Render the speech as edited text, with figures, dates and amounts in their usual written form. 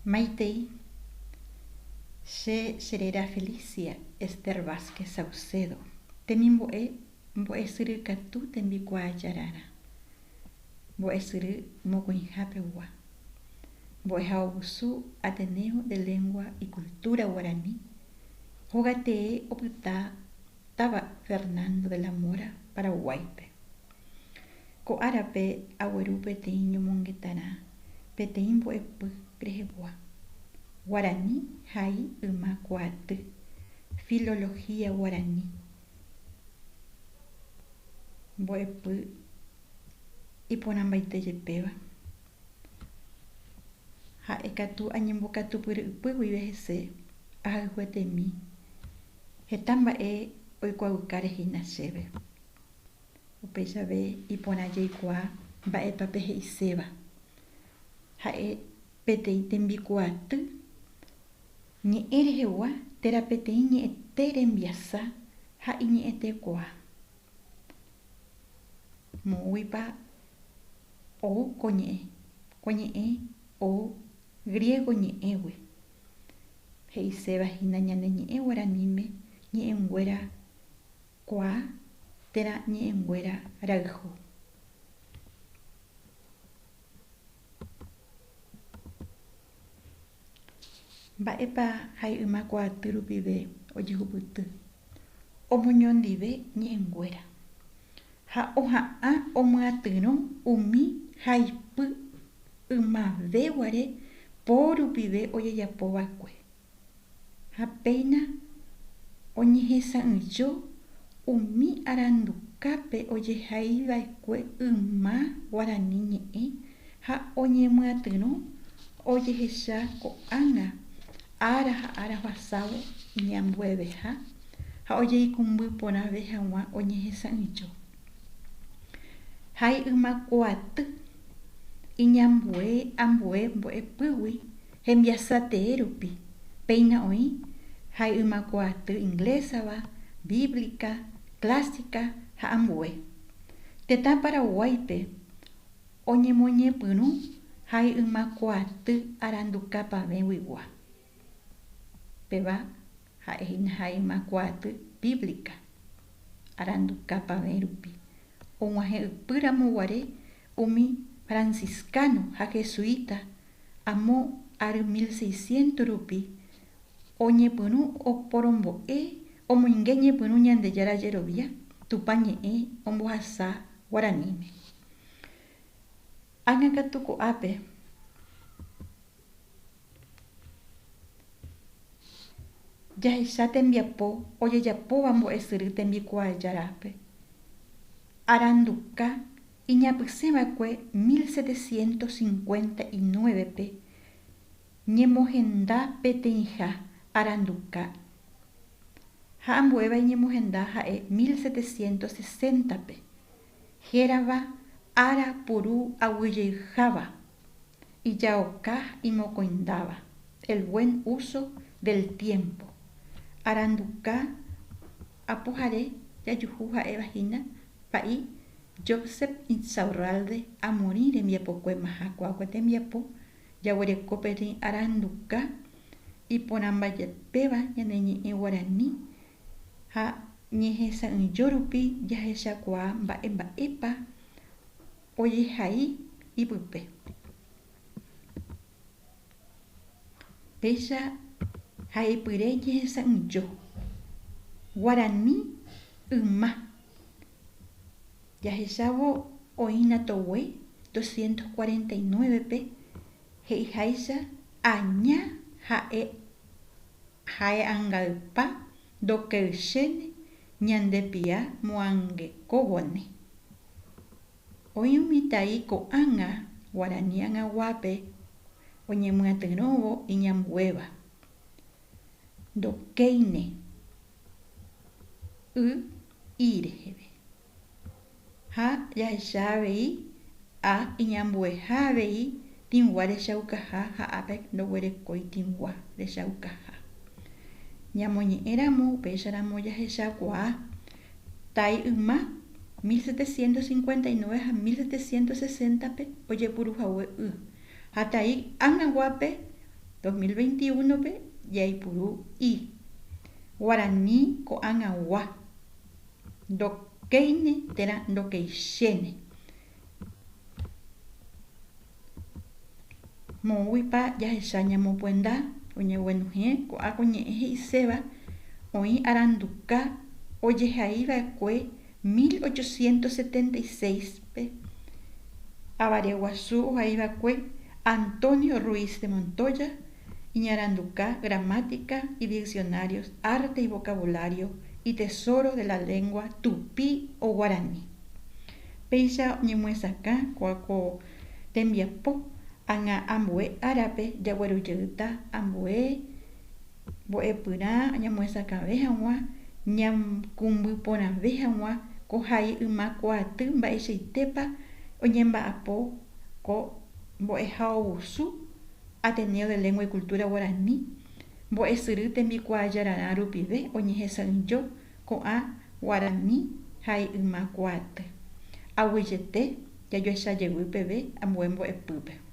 Maitei, Xerera Felicia Esther Vázquez Saucedo, Temimboe Siri Catu Tembicua Yarara, Boe Siri Mocoinjapewa, Boe Jaubusu Ateneo de Lengua y Cultura Guaraní, Jogatee Oputa Taba Fernando de la Mora, Paraguaype. Ko arape awerupe teiño mongetana, peteimbo epu grejeboa. Guaraní hai umacuate, filología guaraní. Boepu iponambaite yepeva. Ha ekatu anyembokatu puri wivehese, ahajuetemi. Hetamba oikuaukare hinacheve. Upecha ve iponayeikua baepa pehe iseba. Hae petei tembikuatu. Ni erehewa terapetei ni etere mbiasa ha ini etekua. Moipa o konye o griego ni ewe. He iseba hinanyane ni ewaranime ni enguera kwa tera ni enguera raujo. Baepa hai umakua turupibe ojihuputu. Omoñondive ni enguera. Ha oha a omuatino umi haipu umaveware porupibe oyeyapobakue. Ha peina oñehesa yo umi arandukape oyehaivaikue uma guarani ñe'ẽ ha oñemuatyrõ ojehecha ko'ág̃a ára ha ára guasávo ñambueveha ha ojeikumby porãve hag̃ua oñehesa'ỹjo. Hai ymakuaaty iñambue ambue mbo'epýgui hembiasatee rupi péina oĩ hai ymakuaaty inglésava, bíblica, clásica ha ambue. Tetã Paraguáipe oñemoñepyrũ hai ymakuaaty arandukápavegua. Peva ha'ehína hai ymakuaaty bíblica arandukápave rupi. Og̃uahẽ ypýramoguare umi franciscano ha jesuita amo ary 1600 rupi oñepyrũ oporombo'e omoinge ñepyrũ Ñandejára Jerovia Tupa ñe'ẽ ombohasa guaraníme. Ág̃akatu ko'ápe jahecha tembiapo ojejapóva mbo'esyry tembikuaa járape. Aranduka iñapysẽva'ekue 1759pe ñemohenda peteĩha aranduka. Ha ambuéva iñemohenda ha'e 1760pe. Hérava ára puru aguyjeyháva. Ijaoka imokoindáva. El buen uso del tiempo. Aranduka apohare jajuhu ha'evahína pa'i Joseph Insaurralde Amorim rembiapokue mahakuaákue tembiapo jaguereko peteĩ aranduka iporãmbajepéva ñane ñe'ẽ Guarani ha ñehesa'ỹjo rupi jahechakuaa mba'emba'épa ojehai ipype. Péicha ha'epyre ñehesa'ỹjo Guarani yma. Jahechávo oĩna togue 249pe he'iháicha aña ha'e'angaypa ndoke'ychéne ñande pia moangekóvone. Oĩ mitã'i ko'ág̃a Guarani ag̃aguápe oñemyatyrõvo iñambuéva. Ndokéine y reheve. Ha jahecha avei a iñambueha avei tingua rechaukaha ha ápe ndoguerekói tingua rechaukaha. Ñamoñe'ẽramo upéicharamo jahechakuaa tái yma 1759 ha 1760pe ojepuruhague ha tái ag̃aguápe 2021 pe yaipuru I. Guarani ko'ag̃agua. Ndokéine térã ndokeixéne. Moõguipa jahecha ñamopuenda oñeguenohẽ ko'áko ñe'ẽ he'iséva oĩ aranduka ojehaíva'ekue 1876 pe avare guasu ohaíva'ekue Antonio Ruiz de Montoya iñaranduka gramática y diccionarios, arte y vocabulario y tesoro de la lengua tupí o guaraní. Péicha oñemoesakã kuáko tembiapo ág̃a ambue árape jaguerujeýta ambue mbo'epyrã ñamoesakãve hag̃ua ñakumbyporãve hag̃ua kohai yma koaty mba'eichaitépa oñemba'apo ko mbo'eha ovusu Ateneo de Lengua y Cultura Guaraní mbo'esyry tembikuaa jararã rupive oñehesa'ỹjo ko'ã Guarani ha yma koaty aguyjete jajuechajey peve ambue mbo'epýpe.